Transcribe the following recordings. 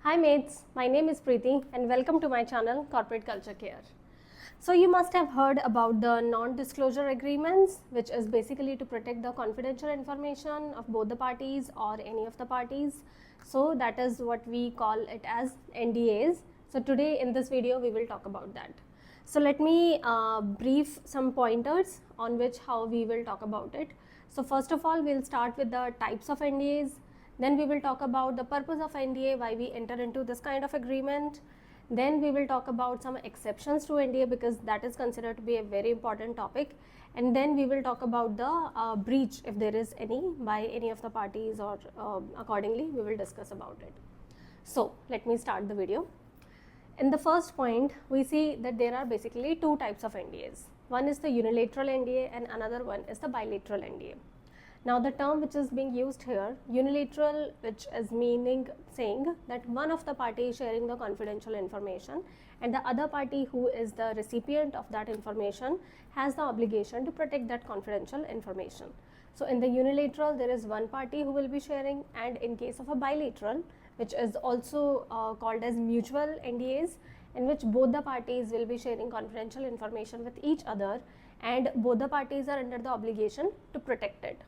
Hi mates, my name is Preeti and welcome to my channel Corporate Culture Care. So you must have heard about the non-disclosure agreements, which is basically to protect the confidential information of both the parties or any of the parties. So that is what we call it as NDAs. So today in this video we will talk about that. So let me brief some pointers on which how we will talk about it. So first of all, we'll start with the types of NDAs. Then we will talk about the purpose of NDA, why we enter into this kind of agreement. Then we will talk about some exceptions to NDA because that is considered to be a very important topic. And then we will talk about the breach, if there is any, by any of the parties, or accordingly we will discuss about it. So let me start the video. In the first point, we see that there are basically two types of NDAs. One is the unilateral NDA and another one is the bilateral NDA. Now the term which is being used here, unilateral, which is saying that one of the parties sharing the confidential information and the other party who is the recipient of that information has the obligation to protect that confidential information. So in the unilateral, there is one party who will be sharing, and in case of a bilateral, which is also called as mutual NDAs, in which both the parties will be sharing confidential information with each other and both the parties are under the obligation to protect it.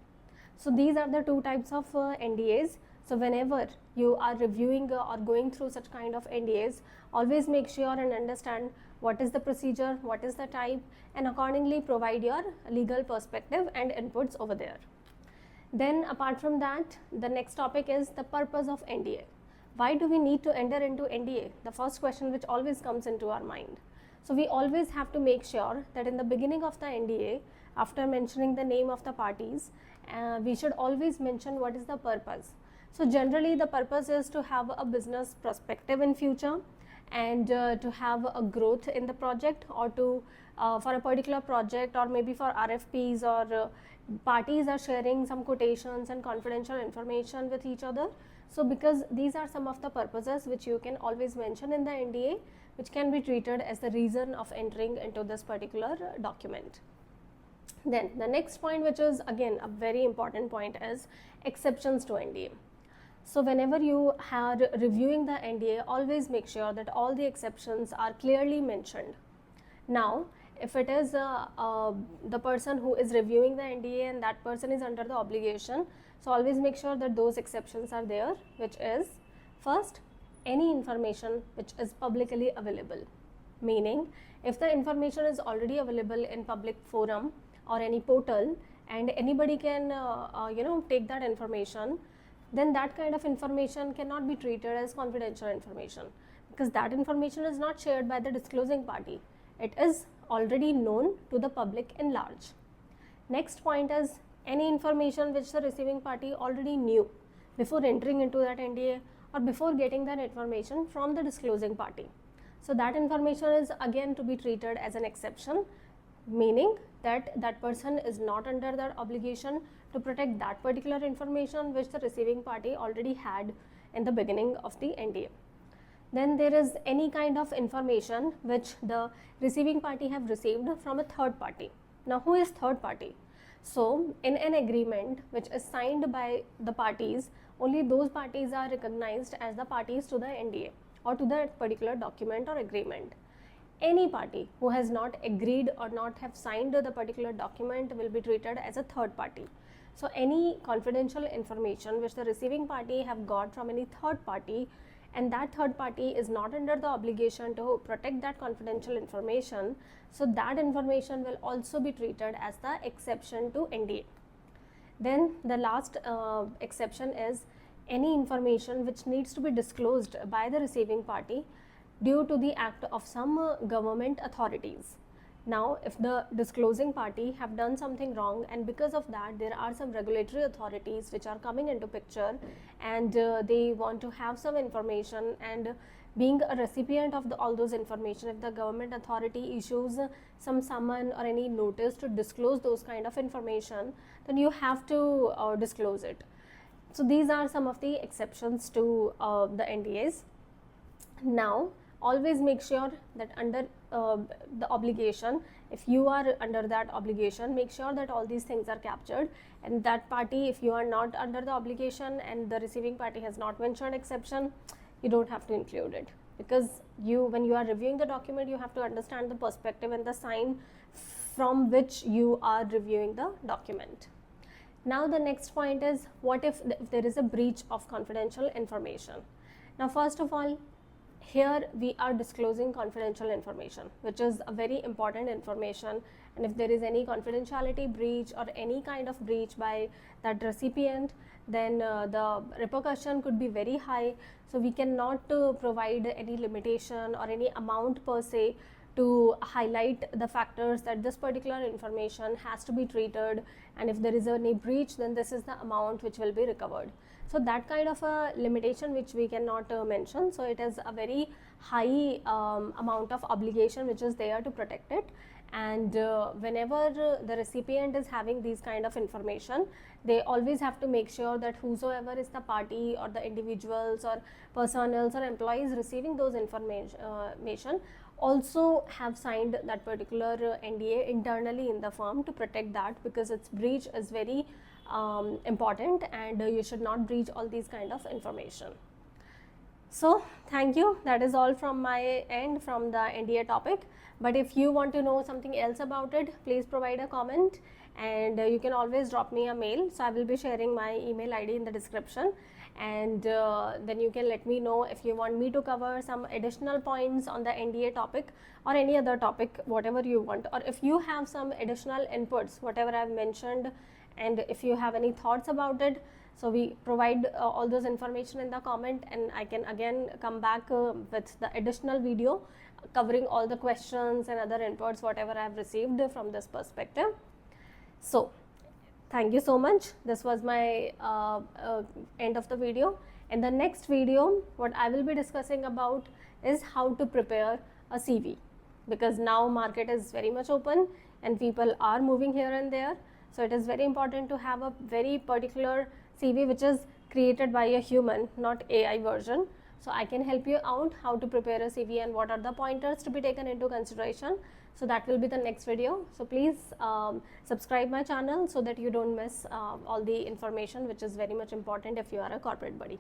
So these are the two types of NDAs. So whenever you are reviewing or going through such kind of NDAs, always make sure and understand what is the procedure, what is the type, and accordingly provide your legal perspective and inputs over there. Then apart from that, the next topic is the purpose of NDA. Why do we need to enter into NDA? The first question which always comes into our mind. So we always have to make sure that in the beginning of the NDA, after mentioning the name of the parties, we should always mention what is the purpose. So generally the purpose is to have a business perspective in future and to have a growth in the project, or to for a particular project, or maybe for RFPs, or parties are sharing some quotations and confidential information with each other. So because these are some of the purposes which you can always mention in the NDA, which can be treated as the reason of entering into this particular document. Then the next point, which is again a very important point, is exceptions to NDA. So whenever you are reviewing the NDA, always make sure that all the exceptions are clearly mentioned. Now, if it is the person who is reviewing the NDA and that person is under the obligation, so always make sure that those exceptions are there, which is first, any information which is publicly available. Meaning, if the information is already available in public forum or any portal and anybody can take that information, then that kind of information cannot be treated as confidential information, because that information is not shared by the disclosing party. It is already known to the public in large. Next point is any information which the receiving party already knew before entering into that NDA or before getting that information from the disclosing party. So that information is again to be treated as an exception, meaning that that person is not under that obligation to protect that particular information which the receiving party already had in the beginning of the NDA. Then there is any kind of information which the receiving party have received from a third party. Now who is third party? So in an agreement which is signed by the parties, only those parties are recognized as the parties to the NDA or to that particular document or agreement. Any party who has not agreed or not have signed the particular document will be treated as a third party. So any confidential information which the receiving party have got from any third party, and that third party is not under the obligation to protect that confidential information, so that information will also be treated as the exception to NDA. Then the last exception is any information which needs to be disclosed by the receiving party due to the act of some government authorities. Now, if the disclosing party have done something wrong and because of that there are some regulatory authorities which are coming into picture and they want to have some information, and being a recipient of all those information, if the government authority issues some summon or any notice to disclose those kind of information, then you have to disclose it. So these are some of the exceptions to the NDAs. Now, always make sure that under the obligation, if you are under that obligation, make sure that all these things are captured, and that party, if you are not under the obligation and the receiving party has not mentioned exception, you don't have to include it, because when you are reviewing the document, you have to understand the perspective and the sign from which you are reviewing the document. Now the next point is, what if there is a breach of confidential information? Now first of all, here we are disclosing confidential information, which is a very important information, and if there is any confidentiality breach or any kind of breach by that recipient, then the repercussion could be very high. So we cannot provide any limitation or any amount per se to highlight the factors that this particular information has to be treated, and if there is any breach, then this is the amount which will be recovered. So that kind of a limitation which we cannot mention. So it is a very high amount of obligation which is there to protect it. And whenever the recipient is having these kind of information, they always have to make sure that whosoever is the party or the individuals or personnels or employees receiving those information also have signed that particular NDA internally in the firm to protect that, because its breach is very important, and you should not breach all these kind of information. So thank you, that is all from my end from the NDA topic. But if you want to know something else about it, please provide a comment, and you can always drop me a mail. So I will be sharing my email ID in the description, and then you can let me know if you want me to cover some additional points on the NDA topic or any other topic, whatever you want, or if you have some additional inputs, whatever I've mentioned, and if you have any thoughts about it. So we provide all those information in the comment, and I can again come back with the additional video covering all the questions and other inputs whatever I have received from this perspective. So thank you so much. This was my end of the video. In the next video, what I will be discussing about is how to prepare a CV, because now market is very much open and people are moving here and there. So it is very important to have a very particular CV which is created by a human, not AI version. So I can help you out how to prepare a CV and what are the pointers to be taken into consideration. So that will be the next video. So please subscribe my channel so that you don't miss all the information which is very much important if you are a corporate buddy.